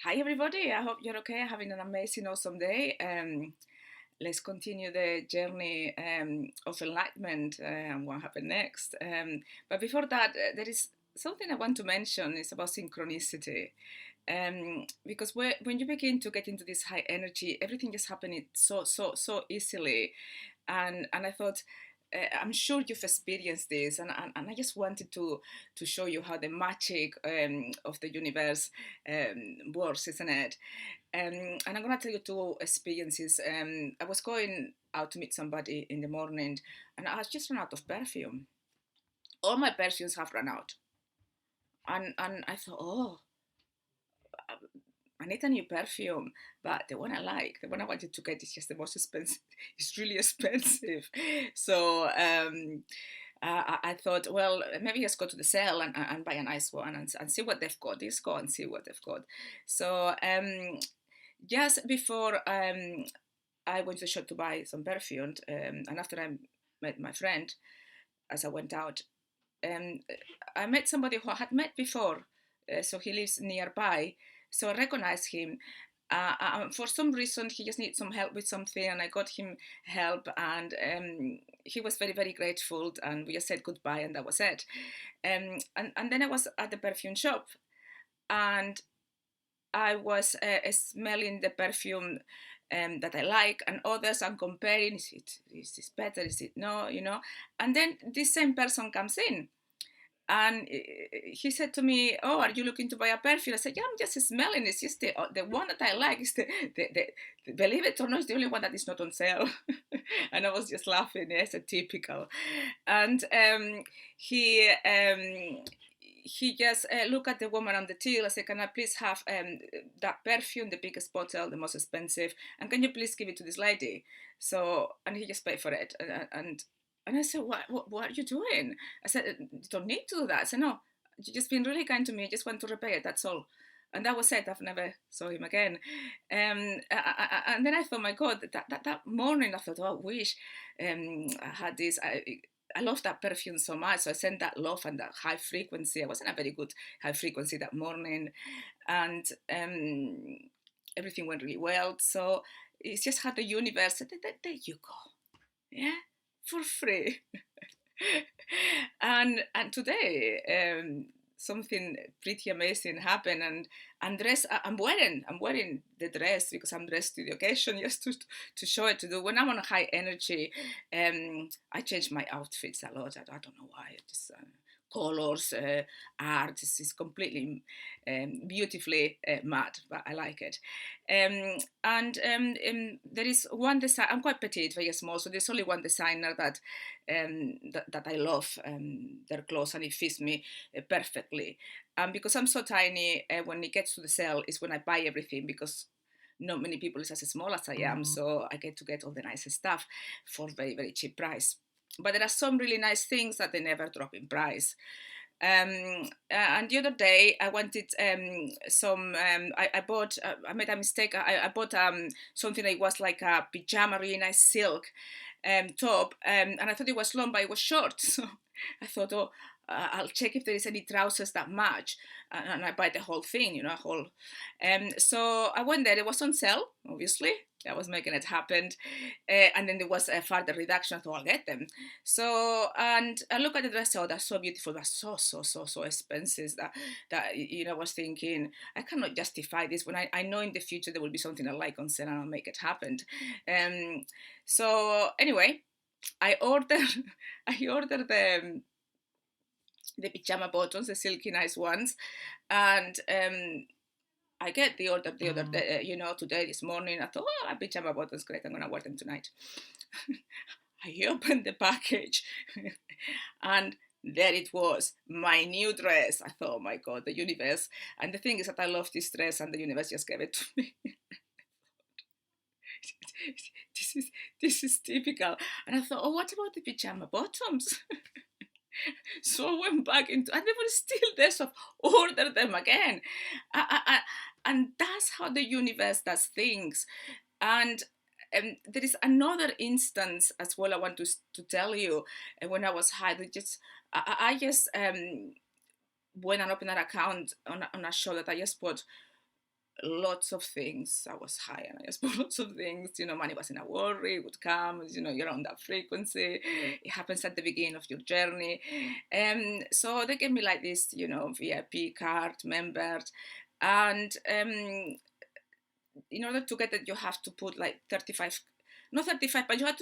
Hi, everybody. I hope you're okay, having an amazing, awesome day. Let's continue the journey of enlightenment and what happened next. But before that, there is something I want to mention. It's about synchronicity. Because when you begin to get into this high energy, everything is happening so easily. And I thought, I'm sure you've experienced this, and I just wanted to show you how the magic of the universe works, isn't it? And I'm gonna tell you two experiences. I was going out to meet somebody in the morning, and I was just run out of perfume. All my perfumes have run out, and I thought, oh, I need a new perfume, but the one I like, the one I wanted to get is just the most expensive. It's really expensive. So I thought, well, maybe just go to the sale and buy a nice one and see what they've got. Just go and see what they've got. So just before I went to the shop to buy some perfume, and after I met my friend, as I went out, um, I met somebody who I had met before. So he lives nearby. So I recognized him. For some reason, he just needed some help with something, and I got him help, and he was very, very grateful, and we just said goodbye, and that was it. And then I was at the perfume shop, and I was smelling the perfume that I like, and others, and comparing, is this better, is it no, and then this same person comes in, and he said to me, "Oh, are you looking to buy a perfume?" I said, "Yeah, I'm just smelling. It's just the one that I like is believe it or not, it's the only one that is not on sale." And I was just laughing. Yes, a typical. And he just looked at the woman on the till. I said, "Can I please have that perfume, the biggest bottle, the most expensive, and can you please give it to this lady?" So, and he just paid for it, and I said, what are you doing? I said, "You don't need to do that." I said, "No, you just been really kind to me. I just want to repay it. That's all." And that was it. I've never saw him again. And then I thought, my God, that morning I thought, oh, I wish I had this. I love that perfume so much. So I sent that love and that high frequency. I wasn't a very good high frequency that morning. And everything went really well. So it's just how the universe said, there you go. Yeah, for free. And today something pretty amazing happened, and dress I'm wearing the dress because I'm dressed to the occasion, just to show it, to do when I'm on high energy. I change my outfits a lot. I don't know why. Just colors, art. This is completely beautifully mad, but I like it. And there is one design. I'm quite petite, very small, so there's only one designer that I love their clothes, and it fits me perfectly. Because I'm so tiny, when it gets to the sale is when I buy everything, because not many people is as small as I am, so I get to get all the nice stuff for very, very cheap price. But there are some really nice things that they never drop in price. And the other day I wanted some. I bought. I made a mistake. I bought something that was like a pajama, really nice silk top, and I thought it was long, but it was short. So I thought, oh, I'll check if there is any trousers that match, and I buy the whole thing, whole. So I went there. It was on sale, obviously. I was making it happen, and then there was a further reduction. I thought I'll get them. So, and I look at the dress. Oh, that's so beautiful. That's so expensive. I was thinking I cannot justify this when I know in the future there will be something I like on sale, and I'll make it happen. So anyway, I ordered I ordered the pajama bottoms, the silky nice ones, and I get the order the other day, today, this morning. I thought, oh, pajama bottoms, great, I'm gonna wear them tonight. I opened the package and there it was, my new dress. I thought, oh my God, the universe. And the thing is that I love this dress, and the universe just gave it to me. this is typical. And I thought, oh, what about the pajama bottoms? So I went back into, and they were still there, so order them again. And that's how the universe does things. And there is another instance as well I want to tell you. When I was high, I just went and opened an account on a show that I just bought lots of things. I was high and I just bought lots of things. Money wasn't a worry, it would come, you're on that frequency. It happens at the beginning of your journey. So they gave me like this, VIP card, members. And in order to get it, you have to put like 35, not 35, but you had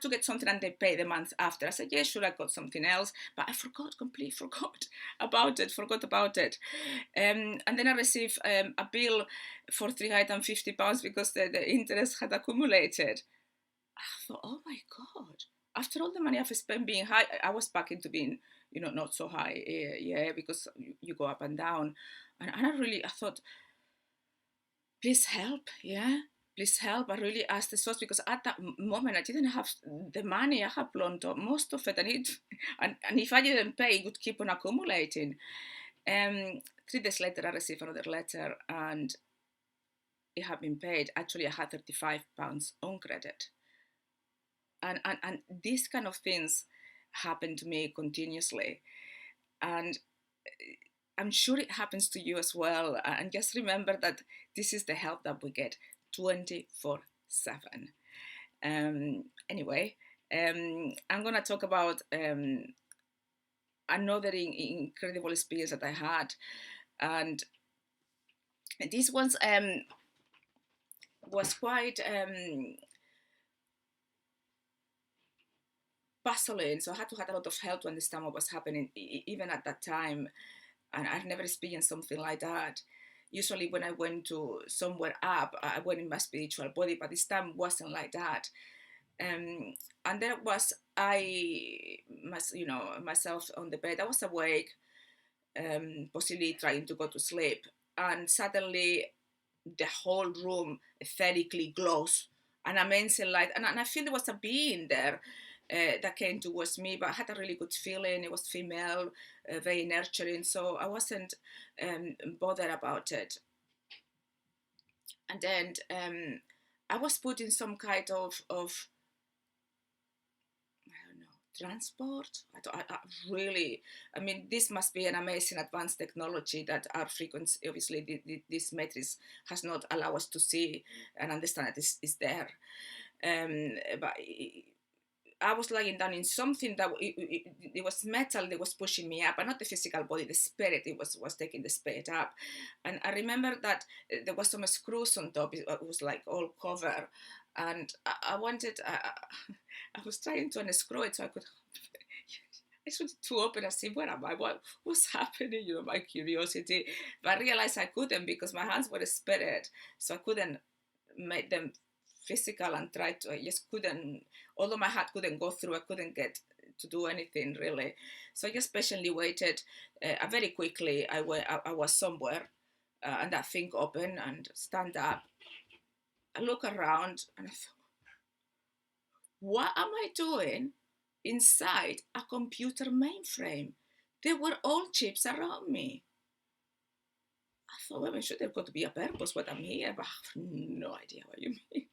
to get something and they pay the month after. I said, yeah, sure, I got something else, but I completely forgot about it. And then I received a bill for £350 because the interest had accumulated. I thought, oh my God, after all the money I've spent being high, I was back into being, not so high, because you go up and down. And I thought, please help, yeah, please help. I really asked the source because at that moment I didn't have the money. I had blown most of it, and if I didn't pay, it would keep on accumulating. 3 days later, I received another letter, and it had been paid. Actually, I had £35 on credit, and these kind of things happen to me continuously, and I'm sure it happens to you as well. And just remember that this is the help that we get 24/7. Anyway, I'm going to talk about another incredible experience that I had. And this was quite puzzling. So I had to have a lot of help to understand what was happening, even at that time. And I've never experienced something like that. Usually when I went to somewhere up, I went in my spiritual body, but this time wasn't like that. And there was myself on the bed. I was awake, possibly trying to go to sleep, and suddenly the whole room etherically glows, an amazing light, and I feel there was a being there that came towards me, but I had a really good feeling. It was female, very nurturing, so I wasn't bothered about it. And then I was put in some kind of transport. I mean, this must be an amazing advanced technology that our frequency, obviously this matrix has not allowed us to see and understand that is there. But I was lying down in something that it was metal that was pushing me up, and not the physical body, the spirit. It was taking the spirit up. And I remember that there was some screws on top. It was like all cover. And I was trying to unscrew it so I could. I wanted to open and see where am I, what's happening, my curiosity. But I realized I couldn't because my hands were a spirit, so I couldn't make them physical and try to. I just couldn't. Although my heart couldn't go through, I couldn't get to do anything really. So I just patiently waited. Very quickly, I was somewhere, and that thing opened and stand up. I look around and I thought, what am I doing inside a computer mainframe? There were all chips around me. I thought, well, I'm sure there's got to be a purpose what I'm here, but I have no idea what you mean.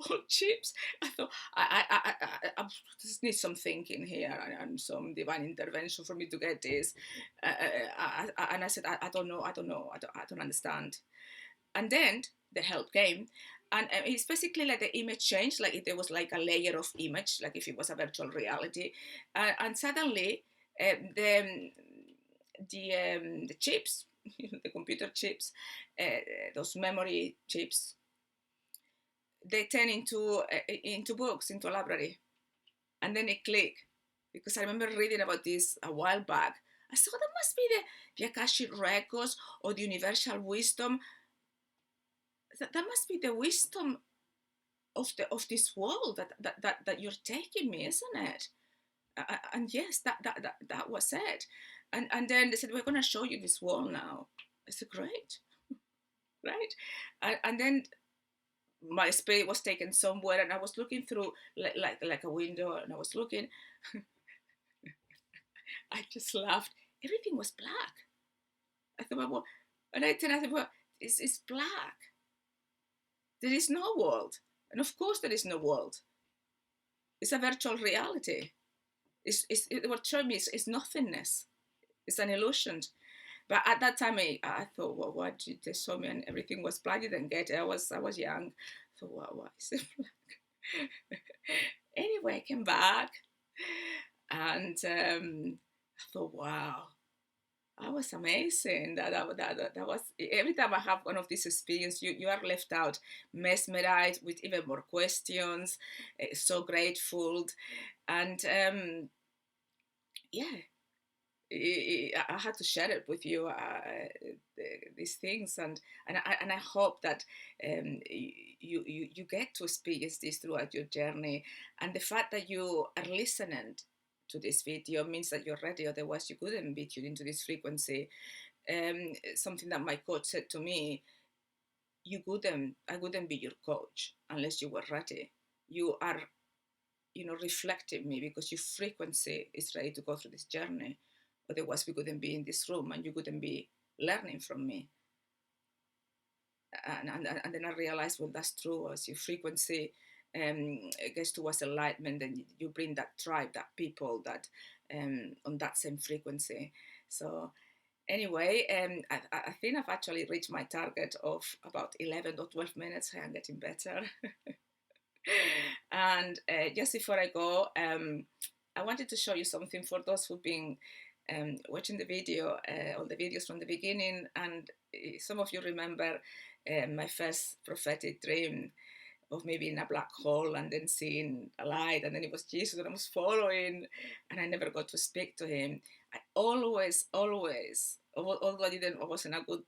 All chips. I thought, I just need some thinking here and some divine intervention for me to get this. And I said, I don't know, I don't understand. And then the help came, and it's basically like the image changed, like if there was like a layer of image, like if it was a virtual reality, and suddenly the chips, the computer chips, those memory chips, they turn into books, into a library, and then it clicked, because I remember reading about this a while back. I thought that must be the Akashic records or the universal wisdom. That must be the wisdom of this world that you're taking me, isn't it? And yes, that was it. And then they said, we're going to show you this wall now. I said, great, right? And then my spirit was taken somewhere, and I was looking through like a window, and I was looking. I just laughed. Everything was black. I thought, well, and I thought, well, it's black. There is no world. And of course there is no world. It's a virtual reality. What showing me is nothingness. It's an illusion. But at that time, I thought, well, what did they saw me and everything was bloody and get. I was young. So what is it black? Anyway, I came back and I thought, wow, that was amazing. That was every time I have one of these experiences, you are left out, mesmerized with even more questions, so grateful, and yeah, I had to share it with you, these things, and I hope that you get to experience this throughout your journey, and the fact that you are listening to this video means that you're ready. Otherwise, you couldn't be tuned into this frequency. Something that my coach said to me: I wouldn't be your coach unless you were ready. You are, reflecting me because your frequency is ready to go through this journey. Otherwise, we couldn't be in this room and you couldn't be learning from me. And then I realized, well, that's true. As your frequency gets towards enlightenment, then you bring that tribe, that people that on that same frequency. So anyway, I think I've actually reached my target of about 11 or 12 minutes. I'm getting better. And just before I go, I wanted to show you something for those who've been watching the video, all the videos from the beginning, and some of you remember my first prophetic dream of me being in a black hole and then seeing a light, and then it was Jesus and I was following, and I never got to speak to him. I always, although I wasn't a good,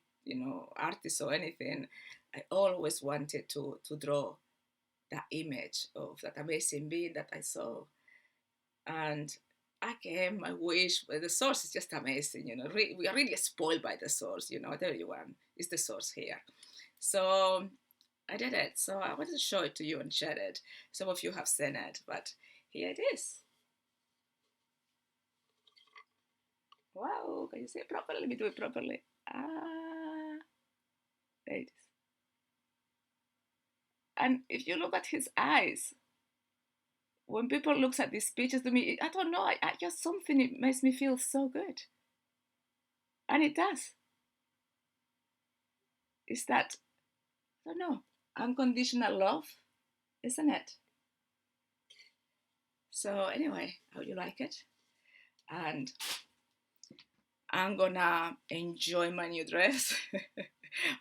artist or anything, I always wanted to draw that image of that amazing being that I saw. And again, my wish, well, the source is just amazing. We are really spoiled by the source. Everyone is the source here. So I did it. So I wanted to show it to you and share it. Some of you have seen it, but here it is. Wow, can you see it properly? Let me do it properly. There it is. And if you look at his eyes, when people looks at these pictures to me, I don't know, I just something, it makes me feel so good. And it does. It's that, I don't know, unconditional love, isn't it? So anyway, how do you like it? And I'm gonna enjoy my new dress.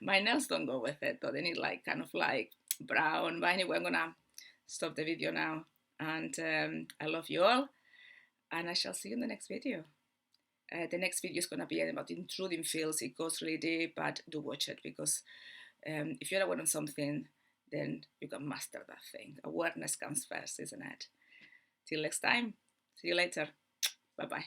My nails don't go with it, though. They need kind of brown. But anyway, I'm gonna stop the video now. And I love you all. And I shall see you in the next video. The next video is gonna be about intruding fields. It goes really deep, but do watch it because if you're aware of something, then you can master that thing. Awareness comes first, isn't it? Till next time. See you later. Bye-bye.